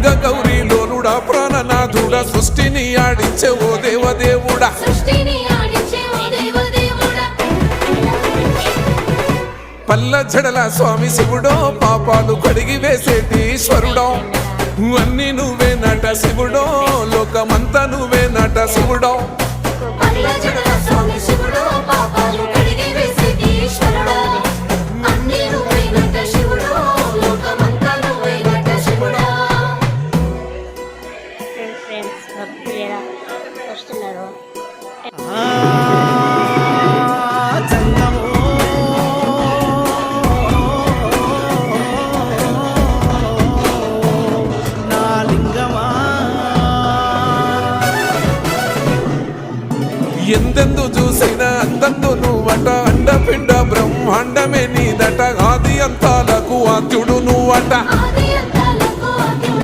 లింగ గౌరీ లోలుడా ప్రాణనాథుడా సృష్టిని ఆడించే ఓ దేవదేవుడా పల్ల జడల స్వామి శివుడో పాపాలు కడిగి వేసేటి ఈశ్వరుడో అన్ని నువ్వే నట శివుడో లోకమంతా నువ్వే నట శివుడో ఎందెందు చూసైనా అందందు నువ్వట అండపిండ బ్రహ్మాండమే నీదట ఆది అంతాలకు ఆద్యుడు నువ్వట